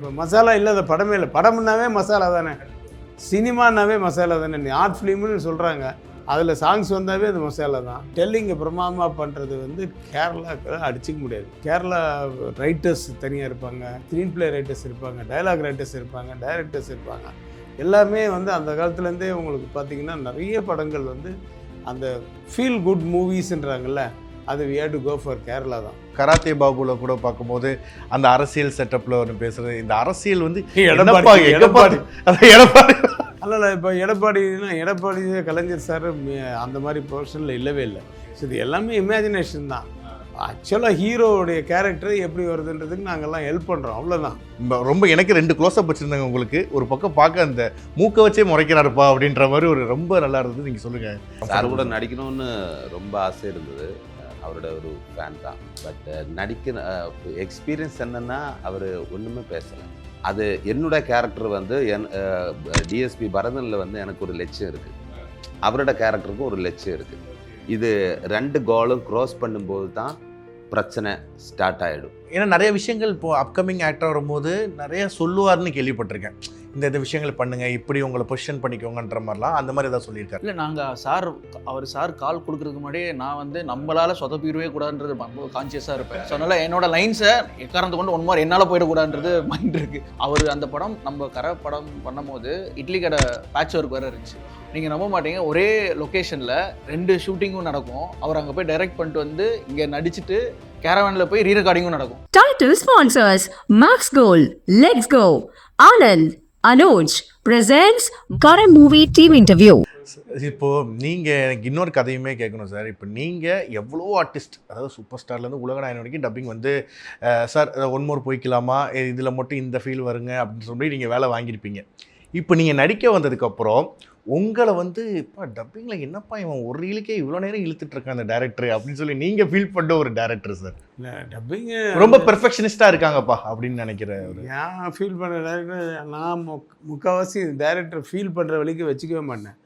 இப்போ மசாலா இல்லாத படமே இல்லை. படம்னாவே மசாலா தானே, சினிமானாவே மசாலா தானே. ஆர்ட் ஃபிலிம்னு சொல்கிறாங்க, அதில் சாங்ஸ் வந்தாவே அது மசாலா தான். டெல்லிங்கை பிரமாதமாக பண்ணுறது வந்து கேரளாவுக்கு அடிச்சிக்க முடியாது. கேரளா ரைட்டர்ஸ் தனியாக இருப்பாங்க, ஸ்க்ரீன் பிளே ரைட்டர்ஸ் இருப்பாங்க, டைலாக் ரைட்டர்ஸ் இருப்பாங்க, டைரக்டர்ஸ் இருப்பாங்க. எல்லாமே வந்து அந்த காலத்துலேருந்தே உங்களுக்கு பார்த்திங்கன்னா நிறைய படங்கள் வந்து அந்த ஃபீல் குட் மூவிஸ்ன்றாங்கல்ல, அது we have to go for Kerala தான். கராத்தே பாபுல கூட பார்க்கும்போது அந்த அரசியல் செட்டப்பில் ஒன்று பேசுகிறது, இந்த அரசியல் வந்து எடப்பாடி எடப்பாடி அல்ல. இப்போ எடப்பாடி கலைஞர் சார் அந்த மாதிரி பொசிஷனில் இல்லவே இல்லை. ஸோ இது எல்லாமே இமேஜினேஷன் தான். ஆக்சுவலாக ஹீரோவுடைய கேரக்டர் எப்படி வருதுன்றதுக்கு நாங்கள்லாம் ஹெல்ப் பண்ணுறோம், அவ்வளோதான். ரொம்ப எனக்கு 2 க்ளோஸ்அப் வச்சுருந்தாங்க உங்களுக்கு. ஒரு பக்கம் பார்க்க அந்த மூக்கை வச்சே முறைக்கிறாருப்பா அப்படின்ற மாதிரி ஒரு ரொம்ப நல்லா இருந்தது. நீங்கள் சொல்லுங்கள். சார் கூட நடிக்கணும்னு ரொம்ப ஆசை இருந்தது, அவரோட ஒரு ஃபேன் தான். பட் நடிக்கிற எக்ஸ்பீரியன்ஸ் என்னென்னா அவர் ஒன்றுமே பேசலை. அது என்னோட கேரக்டர் வந்து டிஎஸ்பி பரதனில் வந்து எனக்கு ஒரு லட்சியம் இருக்குது, அவரோட கேரக்டருக்கும் ஒரு லட்சியம் இருக்குது. இது 2 கோலும் க்ராஸ் பண்ணும்போது தான் பிரச்சனை ஸ்டார்ட் ஆகிடும். ஏன்னா நிறைய விஷயங்கள் இப்போது அப்கமிங் ஆக்டர் வரும்போது நிறைய சொல்லுவார்னு கேள்விப்பட்டிருக்கேன். இந்த விஷயங்கள் பண்ணுங்கள், இப்படி உங்களை பொசிஷன் பண்ணிக்கோங்கன்ற மாதிரிலாம் அந்த மாதிரி ஏதாவது சொல்லியிருக்காரு. இல்லை, நாங்கள் சார் கால் கொடுக்குறதுக்கு முன்னாடியே நான் வந்து நம்மளால் சொதப்பிடவே கூடாதுன்றது ரொம்ப கான்சியஸாக இருப்பேன். ஸோ அதனால் என்னோட லைன்ஸை எக்காரணத்தை கொண்டு ஒன் மார் என்னால் போயிடக்கூடாதுன்றது மைண்ட் இருக்குது. அவர் அந்த படம் நம்ம படம் பண்ணும் போது இட்லி கடை பேட்ச் ஒர்க் வேறு இருந்துச்சு. நீங்கள் நம்ப மாட்டீங்க, ஒரே லொக்கேஷனில் 2 ஷூட்டிங்கும் நடக்கும். அவர் அங்கே போய் டைரக்ட் பண்ணிட்டு வந்து இங்கே நடிச்சுட்டு கேரவானில் போய் ரீரெக்கார்டிங்கும் நடக்கும். Title sponsors Max Gold, Let's Go, Anand, Anuj presents current movie TV interview. இப்போது நீங்கள் எனக்கு இன்னொரு கதையுமே கேட்கணும் சார். இப்போ நீங்கள் எவ்வளோ ஆர்டிஸ்ட், அதாவது சூப்பர் ஸ்டார்லேருந்து உலகநாயகன் வரைக்கும் டப்பிங் வந்து சார் ஒன் மோர் போய்க்கலாமா, இதில் மட்டும் இந்த ஃபீல் வருங்க அப்படின்னு சொல்லி நீங்கள் வேலை வாங்கியிருப்பீங்க. இப்போ நீங்கள் நடிக்க வந்ததுக்கப்புறம் உங்களை வந்து இப்போ டப்பிங்கில் என்னப்பா இவன் ஒரு ரீலுக்கே இவ்வளோ நேரம் இழுத்துட்ருக்கான் அந்த டேரக்டர் அப்படின்னு சொல்லி நீங்கள் ஃபீல் பண்ண ஒரு டேரக்டர் சார். இல்லை, டப்பிங்கு ரொம்ப பெர்ஃபெக்ஷனிஸ்டாக இருக்காங்க அப்படின்னு நினைக்கிறேன். ஏன் ஃபீல் பண்ணுற டேரக்டர், நான் முக்கால்வாசி டேரக்டர் ஃபீல் பண்ணுற வழிக்கு வச்சுக்கவே மாட்டேன்.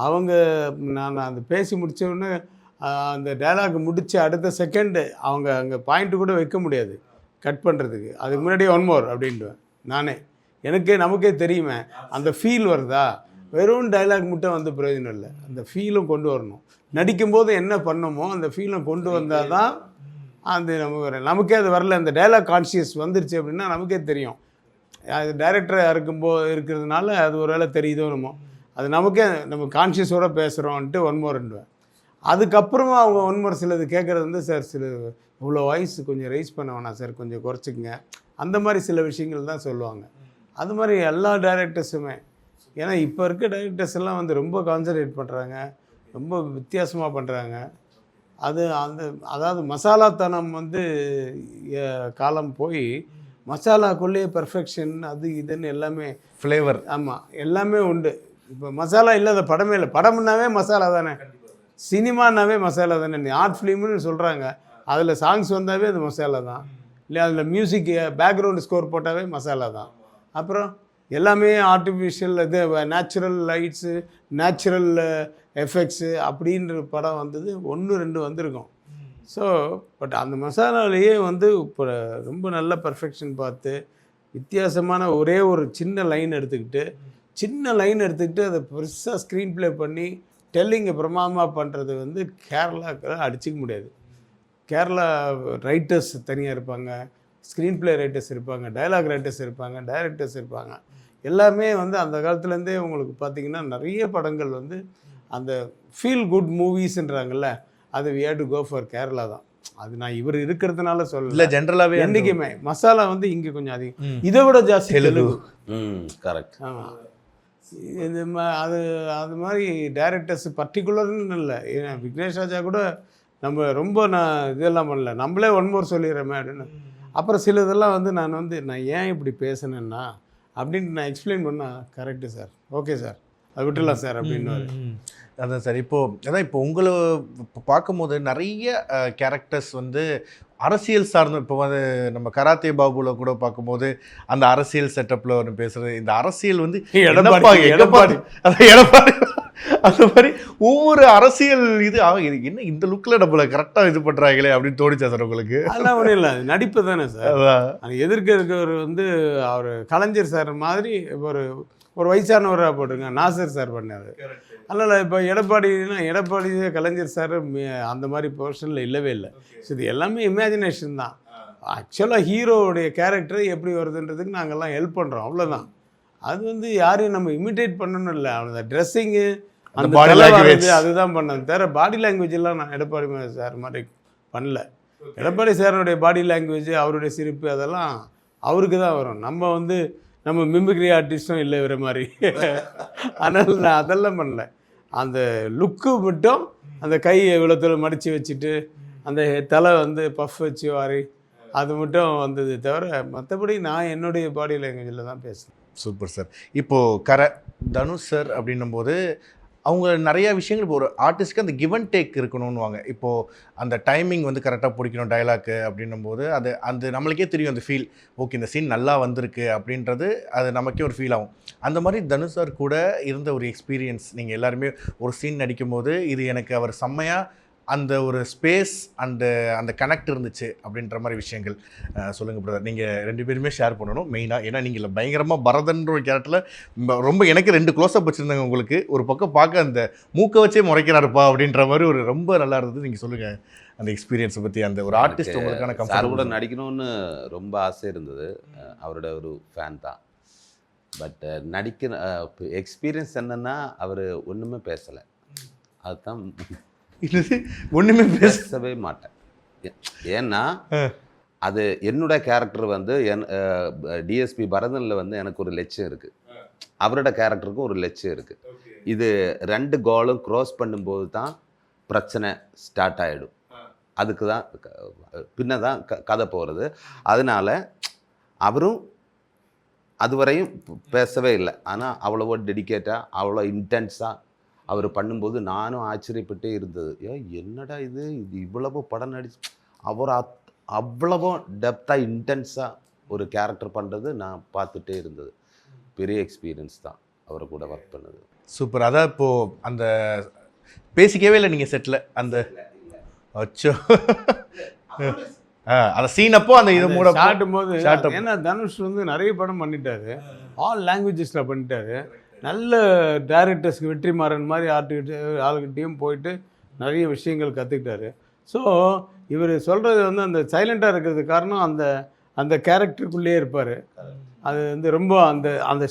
அவங்க நான் அந்த பேசி முடித்த உடனே அந்த டைலாக் முடித்து அடுத்த செகண்டு அவங்க அங்கே பாயிண்ட்டு கூட வைக்க முடியாது கட் பண்ணுறதுக்கு. அதுக்கு முன்னாடியே ஒன் மோர் அப்படின்ட்டுவேன் நானே. நமக்கே தெரியுமே அந்த ஃபீல் வருதா. வெறும் டைலாக் மட்டும் வந்து பிரயோஜனம் இல்லை, அந்த ஃபீலும் கொண்டு வரணும். நடிக்கும்போது என்ன பண்ணமோ அந்த ஃபீலும் கொண்டு வந்தால் தான் அது நமக்கே அது வரல. அந்த டைலாக் கான்ஷியஸ் வந்துருச்சு அப்படின்னா நமக்கே தெரியும். அது டைரக்டராக இருக்கிறதுனால அது ஒரு வேளை தெரியுதோ என்னமோ, அது நமக்கே நம்ம கான்ஷியஸோடு பேசுகிறோன்ட்டு ஒன் மோர்ன்னுவேன். அதுக்கப்புறமா அவங்க ஒன் மோர் சிலது கேட்குறது வந்து, சார் சில இவ்வளோ வாய்ஸ் கொஞ்சம் ரைஸ் பண்ண வேணாம் சார், கொஞ்சம் குறைச்சிக்கங்க, அந்த மாதிரி சில விஷயங்கள் தான் சொல்லுவாங்க. அது மாதிரி எல்லா டைரக்டர்ஸுமே, ஏன்னா இப்போ இருக்க டைரக்டர்ஸ் எல்லாம் வந்து ரொம்ப கான்சன்ட்ரேட் பண்ணுறாங்க, ரொம்ப வித்தியாசமாக பண்ணுறாங்க. அதாவது மசாலாத்தனம் வந்து காலம் போய் மசாலாக்குள்ளேயே பெர்ஃபெக்ஷன் அது இதுன்னு எல்லாமே ஃப்ளேவர், ஆமாம் எல்லாமே உண்டு. இப்போ மசாலா இல்லாத படமே இல்லை. படம்னாவே மசாலா தானே, சினிமானாவே மசாலா தானே. ஆர்ட் ஃபிலிம்னு சொல்கிறாங்க, அதில் சாங்ஸ் வந்தாவே அது மசாலா தான். இல்லை அதில் மியூசிக் பேக்ரவுண்டு ஸ்கோர் போட்டாவே மசாலா தான். அப்புறம் எல்லாமே ஆர்டிஃபிஷியல், இது நேச்சுரல் லைட்ஸு, நேச்சுரல் எஃபெக்ட்ஸு அப்படின்ற படம் வந்தது 1 2 வந்திருக்கும். ஸோ பட் அந்த மசாலாலேயே வந்து இப்போ ரொம்ப நல்ல பர்ஃபெக்ஷன் பார்த்து வித்தியாசமான ஒரே ஒரு சின்ன லைன் எடுத்துக்கிட்டு அதை பெருசாக ஸ்க்ரீன் ப்ளே பண்ணி டெல்லிங்கை பிரமாதமாக பண்ணுறது வந்து கேரளாவுக்கு அடிச்சிக்க முடியாது. கேரளா ரைட்டர்ஸ் தனியாக இருப்பாங்க, ஸ்க்ரீன் பிளே ரைட்டர்ஸ் இருப்பாங்க, டைலாக் ரைட்டர்ஸ் இருப்பாங்க, டைரக்டர்ஸ் இருப்பாங்க. எல்லாமே வந்து அந்த காலத்துலேருந்தே உங்களுக்கு பார்த்திங்கன்னா நிறைய படங்கள் வந்து அந்த ஃபீல் குட் மூவிஸ்ன்றாங்கல்ல, அது we have to go for Kerala தான். அது நான் இவர் இருக்கிறதுனால சொல்லல, ஜென்ரலாகவே என்றைக்குமே மசாலா வந்து இங்கே கொஞ்சம் அதிகம், இதை விட ஜாஸ்தி தெலுங்கு. கரெக்ட். ஆமாம், அது மாதிரி டைரக்டர்ஸ் பர்டிகுலர்னு இல்லை. ஏன்னா விக்னேஷ் ராஜா கூட நம்ம ரொம்ப இதெல்லாம் பண்ணல, நம்மளே ஒன் மோர் சொல்லிடுறோமே அப்படின்னு. அப்புறம் சில இதெல்லாம் வந்து நான் ஏன் இப்படி பேசினேன்னா அப்படின்ட்டு நான் எக்ஸ்பிளைன் பண்ணால் கரெக்டு சார், ஓகே சார், அதை விட்டுலாம் சார் அப்படின்னு. அதான் சார். இப்போ உங்களை பார்க்கும்போது நிறைய கேரக்டர்ஸ் வந்து அரசியல் சார்ந்த, இப்போ வந்து நம்ம கராத்தே பாபுல கூட பார்க்கும்போது அந்த அரசியல் செட்டப்பில் ஒன்று பேசுகிறது, இந்த அரசியல் வந்து எடப்பாடி அந்த மாதிரி ஒவ்வொரு அரசியல் இது என்ன இந்த லுக்கில் நம்மளை கரெக்டாக இது பண்ணுறாங்களே அப்படின்னு தோணிச்சா சார் உங்களுக்கு? அதெல்லாம் ஒன்றும் இல்லை, அது நடிப்பு தானே சார். அதான். அது எதிர்க்க இருக்கவர் வந்து அவர் கலைஞர் சார் மாதிரி ஒரு வயசானவராக போட்டிருங்க, நாசர் சார் பண்ணார். அதனால் இப்போ எடப்பாடி கலைஞர் சார் அந்த மாதிரி போர்ஷனில் இல்லவே இல்லை. ஸோ இது எல்லாமே இமேஜினேஷன் தான். ஆக்சுவலாக ஹீரோவுடைய கேரக்டர் எப்படி வருதுன்றதுக்கு நாங்கள்லாம் ஹெல்ப் பண்ணுறோம், அவ்வளோதான். அது வந்து யாரையும் நம்ம இமிட்டேட் பண்ணணும் இல்லை, அவனோட ட்ரெஸ்ஸிங்கு அந்த பாடி லாங்குவேஜ் அதுதான் பண்ணது தவிர பாடி லாங்குவேஜ் எல்லாம் நான் எடப்பாடி சார் மாதிரி பண்ணல. எடப்பாடி சாரோடைய பாடி லாங்குவேஜ், அவருடைய சிரிப்பு அதெல்லாம் அவருக்கு தான் வரும். நம்ம மிமிக்ரி ஆர்டிஸ்டும் இல்லை இவர மாதிரி. அதனால் நான் அதெல்லாம் பண்ணல. அந்த லுக்கு மட்டும், அந்த கை இவ்வளோத்துல மடித்து வச்சுட்டு அந்த தலை வந்து பஃப் வச்சு வாரி அது மட்டும் வந்தது தவிர மற்றபடி நான் என்னுடைய பாடி லாங்குவேஜில் தான் பேசுகிறேன். Super sir. இப்போது தனுஷ் சார் அப்படின்னும் போது அவங்க நிறையா விஷயங்கள் இப்போ ஒரு ஆர்டிஸ்ட்க்கு அந்த கிவ் அண்ட் டேக் இருக்கணும்னுவாங்க. இப்போது அந்த டைமிங் வந்து கரெக்டாக பிடிக்கணும் டைலாக்கு அப்படின்னும் போது அது நம்மளுக்கே தெரியும், அந்த ஃபீல் ஓகே இந்த சீன் நல்லா வந்திருக்கு அப்படின்றது அது நமக்கே ஒரு ஃபீல் ஆகும். அந்த மாதிரி தனுஷ் சார் கூட இருந்த ஒரு எக்ஸ்பீரியன்ஸ், நீங்கள் எல்லாருமே ஒரு சீன் நடிக்கும்போது இது எனக்கு அவர் செம்மையாக அந்த ஒரு ஸ்பேஸ் அந்த கனெக்ட் இருந்துச்சு அப்படின்ற மாதிரி விஷயங்கள் சொல்லுங்கள் பிரதர். நீங்கள் 2 பேருமே ஷேர் பண்ணணும் மெயினாக. ஏன்னா நீங்கள் பயங்கரமாக பரதன்ற ஒரு கேரக்டரில் ரொம்ப எனக்கு 2 க்ளோஸ்அப் வச்சுருந்தாங்க உங்களுக்கு. ஒரு பக்கம் பார்க்க அந்த மூக்கை வச்சே முறைக்கிறாருப்பா அப்படின்ற மாதிரி ஒரு ரொம்ப நல்லா இருந்தது. நீங்கள் சொல்லுங்கள் அந்த எக்ஸ்பீரியன்ஸை பற்றி. அந்த ஒரு ஆர்டிஸ்ட் உங்களுக்கான சார் கூட நடிக்கணும்னு ரொம்ப ஆசை இருந்தது. அவரோட ஒரு ஃபேன் தான். பட் எக்ஸ்பீரியன்ஸ் என்னென்னா அவர் ஒன்றுமே பேசலை. அதுதான் ஒன்றுமே பேசவே மாட்டேன். ஏன்னா அது என்னோட கேரக்டர் வந்து டிஎஸ்பி பரதனில் வந்து எனக்கு ஒரு லட்சியம் இருக்குது, அவரோட கேரக்டருக்கும் ஒரு லட்சியம் இருக்குது. இது 2 கோலும் க்ராஸ் பண்ணும்போது தான் பிரச்சனை ஸ்டார்ட் ஆகிடும். அதுக்கு தான் பின்ன தான் கதை போகிறது. அதனால் அவரும் அதுவரையும் பேசவே இல்லை. ஆனால் அவ்வளவோ டெடிக்கேட்டாக அவ்வளோ இன்டென்ஸாக அவர் பண்ணும்போது நானும் ஆச்சரியப்பட்டே இருந்தது. என்னடா இது இவ்வளவு படம் நடிச்சு அவர் அவ்வளவோ டெப்த்தாக இன்டென்ஸாக ஒரு கேரக்டர் பண்ணுறது நான் பார்த்துட்டே இருந்தது. பெரிய எக்ஸ்பீரியன்ஸ் தான் அவரை கூட ஒர்க் பண்ணது. சூப்பர். அதான் இப்போது அந்த பேசிக்கவே இல்லை நீங்கள் செட்டில் அந்த அச்சோ அந்த சீன் அப்போ அந்த இது மூட காட்டும் போது, ஏன்னா தனுஷ் வந்து நிறைய படம் பண்ணிட்டாரு, ஆல் லாங்குவேஜஸில் பண்ணிட்டாரு. நல்ல டைரக்டர்ஸ்க்கு வெற்றிமாறன் மாதிரி ஆளுகிட்டையும் போயிட்டு நிறைய விஷயங்கள் கற்றுக்கிட்டாரு. ஸோ இவர் சொல்கிறது வந்து அந்த சைலண்ட்டாக இருக்கிறதுக்கு காரணம் அந்த கேரக்டருக்குள்ளேயே இருப்பார். அது வந்து ரொம்ப அந்த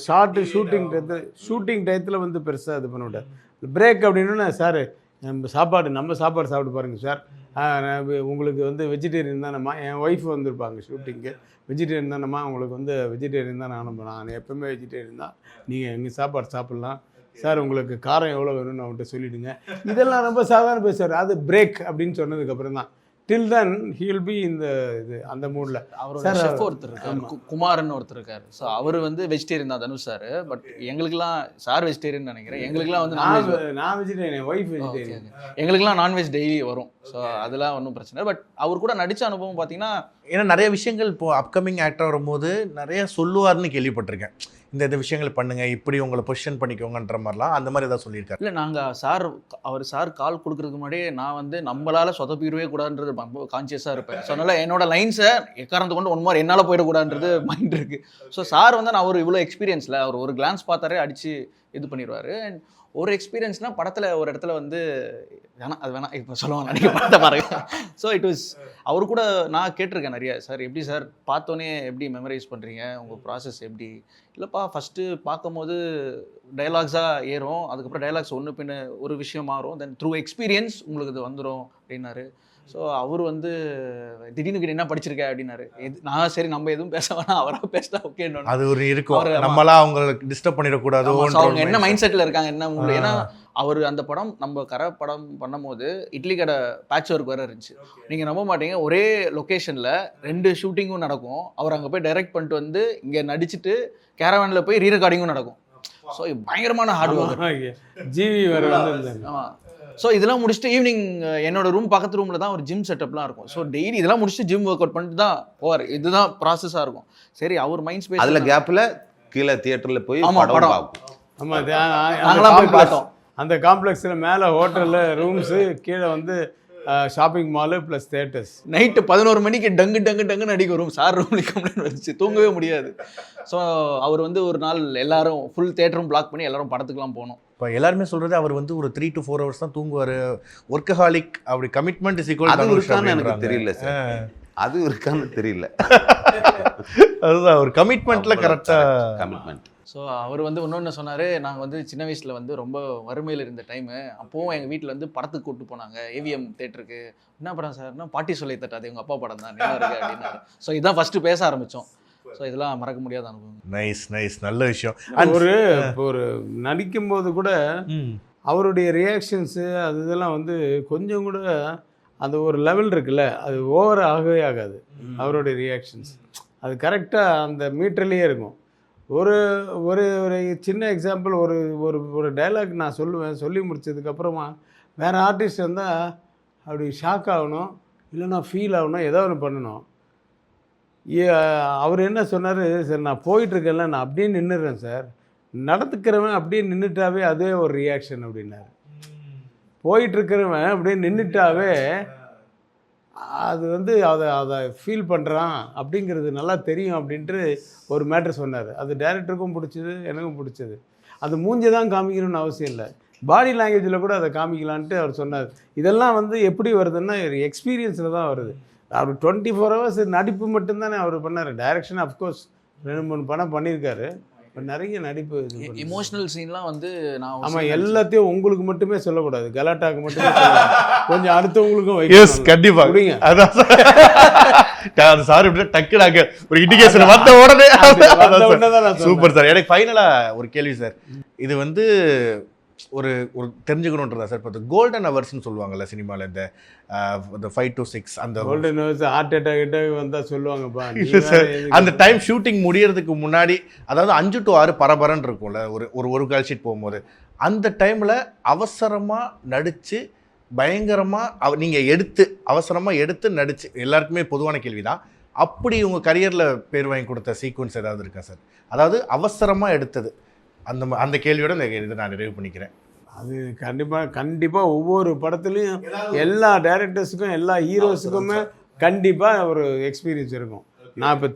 ஷூட்டிங் டயத்தில் வந்து பெருசாக இது பண்ண விட்டார். பிரேக் அப்படின்னா சார் நம்ம சாப்பாடு சாப்பிட்டு பாருங்கள் சார், உங்களுக்கு வந்து வெஜிடேரியன் தானம்மா, என் ஒய்ஃப் வந்திருப்பாங்க ஷூட்டிங்கு, வெஜிடேரியன் தானம்மா, உங்களுக்கு வந்து வெஜிடேரியன் தான் நான் எப்போவுமே வெஜிடேரியன் தான், நீங்கள் எங்கள் சாப்பாடு சாப்பிட்லாம் சார், உங்களுக்கு காரம் எவ்வளோ வேணும்னு அவன்கிட்ட சொல்லிவிடுங்க. இதெல்லாம் ரொம்ப சாதாரண பேசுவார். அது பிரேக் அப்படின்னு சொன்னதுக்கப்புறம் தான். டில் தென் ஹி வில் பி இந்த இது அந்த மூடில். அவரோட ஷெஃப் ஒருத்தர் இருக்கார், குமார்னு ஒருத்தர் இருக்கார். ஸோ அவர் வந்து வெஜிடேரியன் தான் தனுஷ் சார். பட் எங்களுக்குலாம் சார் வெஜிடேரியன் நினைக்கிறேன். எங்களுக்குலாம் வந்து நான் வெஜிடேரியன், ஒய்ஃப் வெஜிடேரியன். எங்களுக்குலாம் நான்வெஜ் டெய்லி வரும். ஸோ அதெல்லாம் ஒன்றும் பிரச்சனை. பட் அவர் கூட நடித்த அனுபவம் பார்த்தீங்கன்னா, ஏன்னா நிறைய விஷயங்கள் இப்போது அப்கமிங் ஆக்டர் வரும்போது நிறைய சொல்லுவார்னு கேள்விப்பட்டிருக்கேன். இந்த விஷயங்கள் பண்ணுங்கள், இப்படி உங்களை பொசிஷன் பண்ணிக்கோங்கன்ற மாதிரிலாம் அந்த மாதிரி ஏதாவது சொல்லியிருக்காரு? இல்லை, நாங்கள் சார் கால் கொடுக்குறதுக்கு முன்னாடியே நான் வந்து நம்மளால் சொதப்பிடவே கூடாதுன்றது கான்சியஸாக இருப்பேன். ஸோ அதனால் என்னோட லைன்ஸை எக்காரணத்தை கொண்டு ஒன் மாதிரி என்னால் போயிடக்கூடாதுன்றது மைண்ட் இருக்குது. ஸோ சார் வந்து நான் ஒரு இவ்வளோ எக்ஸ்பீரியன்ஸில் அவர் ஒரு கிளான்ஸ் பார்த்தாரே அடித்து இது பண்ணிடுவார். அண்ட் ஒரு எக்ஸ்பீரியன்ஸ்னால் படத்தில் ஒரு இடத்துல வந்து வேணாம் இப்போ சொல்லுவாங்க நினைக்க படத்தை பாருங்க. ஸோ இட் வாஸ் அவர் கூட நான் கேட்டிருக்கேன் நிறைய, சார் எப்படி சார் பார்த்தோன்னே எப்படி மெமரைஸ் பண்ணுறீங்க, உங்கள் ப்ராசஸ் எப்படி? இல்லைப்பா, ஃபஸ்ட்டு பார்க்கும்போது டைலாக்ஸாக ஏறும், அதுக்கப்புறம் டைலாக்ஸ் ஒன்று பின்ன ஒரு விஷயம் மாறும், தென் த்ரூ எக்ஸ்பீரியன்ஸ் உங்களுக்கு இது வந்துடும் அப்படின்னாரு. ஸோ அவர் வந்து திடீர்னு என்ன படிச்சிருக்க அப்படின்னாரு. நான் சரி நம்ம எதுவும் பேச வேணாம், அவராக பேசிட்டா ஓகே. அது ஒரு இருக்கும், நம்மளாம் அவங்களுக்கு டிஸ்டர்ப் பண்ணிடக்கூடாது. அவங்க என்ன மைண்ட் செட்டில் இருக்காங்க என்ன உங்களுக்கு. ஏன்னா அவர் அந்த படம் நம்ம படம் பண்ணும் போது இட்லி கடை பேட்ச் ஒர்க் வேறு இருந்துச்சு. நீங்கள் நம்ப மாட்டீங்க, ஒரே லொக்கேஷனில் 2 ஷூட்டிங்கும் நடக்கும். அவர் அங்கே போய் டைரக்ட் பண்ணிட்டு வந்து இங்கே நடிச்சுட்டு கேரவானில் போய் ரீரெக்கார்டிங்கும் நடக்கும். ஸோ பயங்கரமான ஹார்ட் ஒர்க். ஜிவி வேறு வந்து. ஆமாம். ஸோ இதெல்லாம் முடிச்சுட்டு ஈவினிங் என்னோட ரூம் பக்கத்து ரூமில் தான் ஒரு ஜிம் செட்டப்லாம் இருக்கும். ஸோ டெய்லி இதெல்லாம் முடிச்சுட்டு ஜிம் ஒர்க் அவுட் பண்ணிட்டு தான் போவார். இதுதான் ப்ராசஸாக இருக்கும். சரி, அவர் மைண்ட் ஸ்பேஸ் அதில் கேப்பில் கீழே தியேட்டரில் போய் படம் பார்ப்போம். ஆமாம், நாங்களாம் போய் பார்த்தோம். அந்த காம்ப்ளெக்ஸில் மேலே ஹோட்டலில் ரூம்ஸு, கீழே வந்து shopping mall plus theatres. Night 11 மணிக்கு டங்குன்னு அடிக்க வரும் சார். ரூம்ல கம்ப்ளைண்ட் வந்துச்சு, தூங்கவே முடியாது. ஸோ அவர் வந்து ஒரு நாள் எல்லாரும் ஃபுல் தேட்டரும் பிளாக் பண்ணி எல்லாரும் படத்துக்குலாம் போனோம். இப்போ எல்லாருமே சொல்றது அவர் வந்து ஒரு 3 to 4 hours தான் தூங்குவார், ஒர்க்கஹாலிக், அப்படி கமிட்மெண்ட் இஸ் ஈக்குவல். அது இருக்கான்னு எனக்கு தெரியல சார், அது இருக்கான்னு தெரியல. அதுதான் ஒரு கமிட்மெண்ட்ல கரெக்டாக கமிட்மெண்ட். ஸோ அவர் வந்து இன்னொன்று சொன்னார், நாங்கள் வந்து சின்ன வயசில் வந்து ரொம்ப வறுமையில் இருந்த டைமு, அப்போவும் எங்கள் வீட்டில் வந்து படத்துக்கு கூப்பிட்டு போனாங்க ஏவிஎம் தேட்டருக்கு. என்ன படம் சார்னா பாட்டி சொல்லி தட்டாது எங்கள் அப்பா படம் தான் என்ன இருக்குது அப்படின்னாரு. ஸோ இதுதான் ஃபஸ்ட்டு பேச ஆரம்பித்தோம். ஸோ இதெல்லாம் மறக்க முடியாத அனுபவம். நைஸ் நல்ல விஷயம். ஒரு நடிக்கும்போது கூட அவருடைய ரியாக்ஷன்ஸு அது இதெல்லாம் வந்து கொஞ்சம் கூட அந்த ஒரு லெவல் இருக்குல்ல, அது ஓவர் ஆகவே ஆகாது. அவருடைய ரியாக்ஷன்ஸ் அது கரெக்டாக அந்த மீட்டர்லேயே இருக்கும். ஒரு ஒரு ஒரு சின்ன எக்ஸாம்பிள், ஒரு ஒரு ஒரு டைலாக் நான் சொல்லுவேன், சொல்லி முடிச்சதுக்கப்புறமா வேறு ஆர்டிஸ்ட் வந்தால் அப்படி ஷாக் ஆகணும், இல்லைன்னா ஃபீல் ஆகணும், ஏதோ ஒன்று பண்ணணும். அவர் என்ன சொன்னார், சார் நான் போயிட்டுருக்கேன்ல, நான் அப்படியே நின்றுடுறேன் சார், நடந்துக்கிறவன் அப்படியே நின்றுட்டாவே அதுவே ஒரு ரியாக்ஷன் அப்படின்னாரு. போயிட்டுருக்கிறவன் அப்படியே நின்றுட்டாவே அது வந்து அதை ஃபீல் பண்ணுறான் அப்படிங்கிறது நல்லா தெரியும் அப்படின்ட்டு ஒரு மேட்ரு சொன்னார். அது டைரக்டருக்கும் பிடிச்சது, எனக்கும் பிடிச்சது. அது மூஞ்சி தான் காமிக்கணும்னு அவசியம் இல்லை, பாடி லாங்குவேஜில் கூட அதை காமிக்கலான்ட்டு அவர் சொன்னார். இதெல்லாம் வந்து எப்படி வருதுன்னா எக்ஸ்பீரியன்ஸில் தான் வருது. அவர் 24 hours நடிப்பு மட்டும்தானே அவர் பண்ணார். டைரக்ஷன் அஃப்கோர்ஸ் 2-3 படம் பண்ணியிருக்காரு, இப்போ நிறைய நடிப்பு இமோஷனல் சீன்லாம் வந்து நான் ஆமாம் எல்லாத்தையும் உங்களுக்கு மட்டுமே சொல்லக்கூடாது, கலாட்டாக்கு மட்டுமே கொஞ்சம் அடுத்தவங்களுக்கும் எஸ் கண்டிப்பா அப்படிங்க. அதான் அது சார் இப்படி டக்குனாங்க ஒரு இண்டிகேஷன் வந்த உடனே சூப்பர் சார். எனக்கு ஃபைனலா ஒரு கேள்வி சார், இது வந்து ஒரு ஒரு தெரிஞ்சுக்கணுன்றதா சார். இப்போ கோல்டன் ஹவர்ஸ்னு சொல்லுவாங்கல்ல சினிமாவில், இந்த 5 to 6 அந்த கோல்டன் ஹவர்ஸ் ஹார்ட் அட்டாக் வந்தால் சொல்லுவாங்கப்பா. அந்த டைம் ஷூட்டிங் முடியறதுக்கு முன்னாடி, அதாவது 5 to 6 பரபரன்னு இருக்கும்ல ஒரு கால் ஷீட் போகும்போது, அந்த டைமில் அவசரமாக நடித்து பயங்கரமாக நீங்கள் அவசரமாக எடுத்து நடிச்சு, எல்லாருக்குமே பொதுவான கேள்வி தான், அப்படி உங்கள் கரியரில் பேர் வாங்கி கொடுத்த சீக்வன்ஸ் ஏதாவது இருக்கா சார்? அதாவது அவசரமாக எடுத்தது, அந்த கேள்வியோட இந்த இதை நான் நிறைவு பண்ணிக்கிறேன். அது கண்டிப்பாக ஒவ்வொரு படத்துலையும் எல்லா டைரக்டர்ஸுக்கும் எல்லா ஹீரோஸுக்குமே கண்டிப்பாக ஒரு எக்ஸ்பீரியன்ஸ் இருக்கும். நான் இப்போ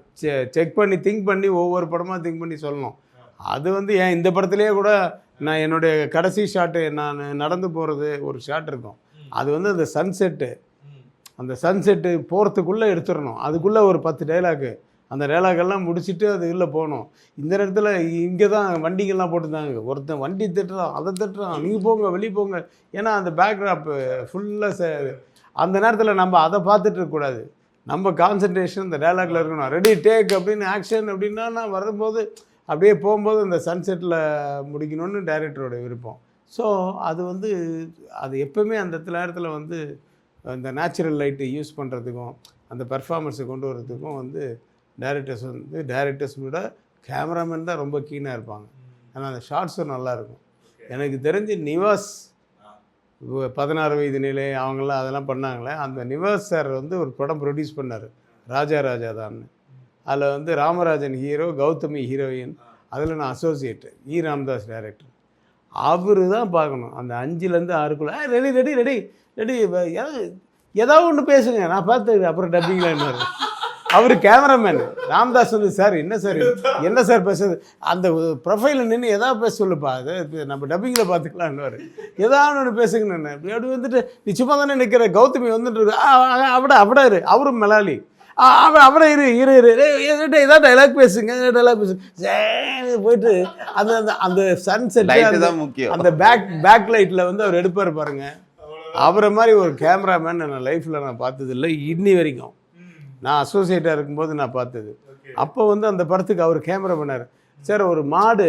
செக் பண்ணி திங்க் பண்ணி ஒவ்வொரு படமாக திங்க் பண்ணி சொல்லணும். அது வந்து ஏன் இந்த படத்துலேயே கூட நான் என்னுடைய கடைசி ஷாட்டு, நான் நடந்து போகிறது ஒரு ஷாட் இருக்கும், அது வந்து அந்த சன்செட்டு போகிறதுக்குள்ளே எடுத்துடணும். அதுக்குள்ளே ஒரு 10 டைலாக்கு, அந்த டைலாக்கெல்லாம் முடிச்சுட்டு அது உள்ளே போகணும். இந்த நேரத்தில் இங்கே தான் வண்டிங்கெல்லாம் போட்டுருந்தாங்க, ஒருத்தன் வண்டி தட்டுறான், அதை தட்டுறான், நீங்கள் போங்க வெளியே போங்க, ஏன்னா அந்த பேக்ராப் ஃபுல்லாக அந்த நேரத்தில் நம்ம அதை பார்த்துட்டு இருக்கக்கூடாது, நம்ம கான்சன்ட்ரேஷன் இந்த டைலாக்ல இருக்கணும். ரெடி டேக் அப்படின்னு ஆக்ஷன் அப்படின்னா நான் வரும்போது அப்படியே போகும்போது இந்த சன்செட்டில் முடிக்கணும்னு டைரக்டரோட விருப்பம். ஸோ அது வந்து அது எப்போவுமே அந்த நேரத்தில் வந்து இந்த நேச்சுரல் லைட்டு யூஸ் பண்ணுறதுக்கும் அந்த பெர்ஃபார்மன்ஸை கொண்டு வரதுக்கும் வந்து டைரக்டர்ஸ் விட கேமராமேன் தான் ரொம்ப கீனாக இருப்பாங்க. ஆனால் அந்த ஷார்ட்ஸும் நல்லாயிருக்கும். எனக்கு தெரிஞ்சு நிவாஸ் 16 வயது நிலை அவங்களாம் அதெல்லாம் பண்ணாங்களே, அந்த நிவாஸ் சார் வந்து ஒரு படம் ப்ரொடியூஸ் பண்ணார், ராஜா தான். அதில் வந்து ராமராஜன் ஹீரோ, கௌதமி ஹீரோயின், அதில் நான் அசோசியேட்டு, ராமதாஸ் டைரக்டர். அவர் தான் பார்க்கணும் அந்த 5லேருந்து 6க்குள்ளே ரெடி ரெடி ரெடி ரெடி ஏதாவது ஒன்று பேசுங்க நான் பார்த்து அப்புறம் டப்பிங்லாம். அவர் கேமராமேன், ராமதாஸ் வந்து சார் என்ன சார் பேசுறது, அந்த ப்ரொஃபைலில் நின்று எதாவது பேச சொல்லுப்பா, அது நம்ம டப்பிங்கில் பார்த்துக்கலான்னு ஏதாவது ஒன்று பேசுங்கண்ணே. அப்படி வந்துட்டு நீ சும்மா தானே நிற்கிற, கௌதமி வந்துட்டு இருக்கு அப்படியே இரு, அவரும் மலாலி அப்படியே இரு ஏதாவது டைலாக் பேசுங்க போயிட்டு அந்த அந்த சன்செட் தான் முக்கியம். அந்த பேக் லைட்டில் வந்து அவர் எடுப்பார் பாருங்க. அவரை மாதிரி ஒரு கேமராமேன் நான் லைஃப்பில் நான் பார்த்ததில்லை இன்னி வரைக்கும். நான் அசோசியேட்டாக இருக்கும்போது நான் பார்த்தது. அப்போ வந்து அந்த படத்துக்கு அவர் கேமரா பண்ணார். சார் ஒரு மாடு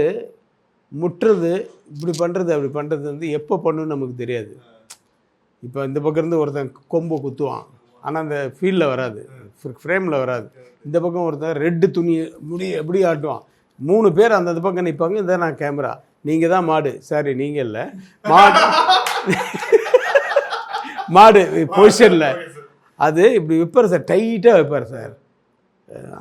முட்டுறது இப்படி பண்ணுறது அப்படி பண்ணுறது வந்து எப்போ பண்ணுன்னு நமக்கு தெரியாது. இப்போ இந்த பக்கம் இருந்து ஒருத்தன் கொம்பை குத்துவான், ஆனால் அந்த ஃபீல்டில் வராது, ஃப்ரேமில் வராது. இந்த பக்கம் ஒருத்தன் ரெட்டு துணி முடி எப்படி ஆட்டுவான். 3 பேர் அந்த பக்கம் நிற்பாங்க. இதான் நான் கேமரா, நீங்கள் தான் மாடு. சாரி நீங்கள் இல்லை, மாடு பொசிஷனில் அது இப்படி வைப்பார் சார், டைட்டாக வைப்பார் சார்.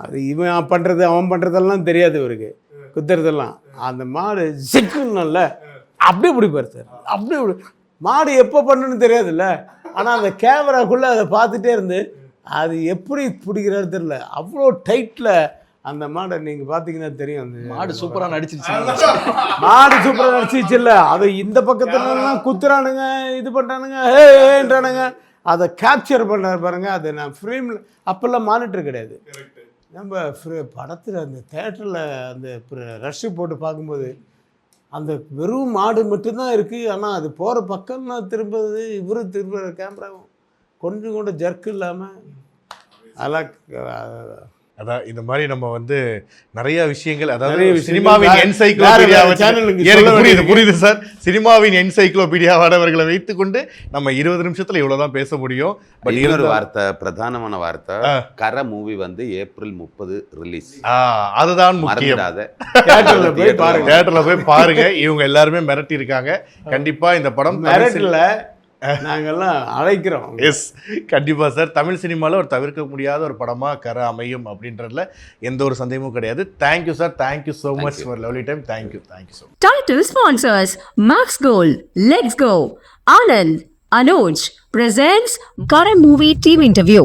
அது இவன் பண்ணுறது அவன் பண்ணுறதெல்லாம் தெரியாது இவருக்கு, குத்துறதெல்லாம். அந்த மாடு சிக்குன்னல்ல அப்படியே பிடிப்பார் சார். அப்படியே மாடு எப்போ பண்ணுன்னு தெரியாதுல்ல, ஆனால் அந்த கேமராக்குள்ளே அதை பார்த்துட்டே இருந்து அது எப்படி பிடிக்கிறாரு தெரியல, அவ்வளோ டைட்டில் அந்த மாடை நீங்கள் பார்த்தீங்கன்னா தெரியும். அந்த மாடு சூப்பராக நடிச்சிருச்சு. மாடு சூப்பராக நடிச்சிச்சு இல்லை, அதை இந்த பக்கத்துலலாம் குத்துறானுங்க, இது பண்ணுறானுங்க, ஏன்றானுங்க, அதை கேப்சர் பண்ணார் பாருங்க. அதை நான் ஃப்ரேமில் அப்போல்லாம் மானிட்டர் கிடையாது, நம்ம படத்தில் அந்த தேட்டரில் அந்த ரஷ்ஷு போட்டு பார்க்கும்போது அந்த வெறும் மாடு மட்டும்தான் இருக்குது. ஆனால் அது போகிற பக்கம்லாம் திரும்புறது, இவரு திரும்புகிற கேமராவும் கொஞ்சம் கூட ஜர்க்கு இல்லாமல் அதெல்லாம். அதான் இந்த மாதிரி நம்ம வந்து நிறைய விஷயங்கள், அதாவது நிறைய விஷயங்கள் சினிமாவின் என்சைக்ளோபீடியா புரியுது சார், சினிமாவின் என்சைக்ளோபீடியாவானவர்களை வைத்துக்கொண்டு நம்ம 20 நிமிஷத்துல இவ்வளவுதான் பேச முடியும். பட் இன்னொரு வார்த்தை, பிரதானமான வார்த்தை, கரை மூவி வந்து ஏப்ரல் 30 ரிலீஸ். அதுதான் முக்கியம். தியேட்டர்ல போய் பாருங்க. இவங்க எல்லாருமே மிரட்டி இருக்காங்க. கண்டிப்பா இந்த படம் மிரட்டல நாங்கெல்லாம் அழைக்கிறோம். எஸ், கண்டிப்பாக சார். தமிழ் சினிமாவில் ஒரு தவிர்க்க முடியாத ஒரு படமாக கரை அமையும் அப்படின்றதுல எந்த ஒரு சந்தேகமும் கிடையாது. Thank you sir, thank you so much for lovely time. Thank you so much. Title sponsors Max Gold, Let's Go, Anand, Anuj presents Current Movie Team Interview.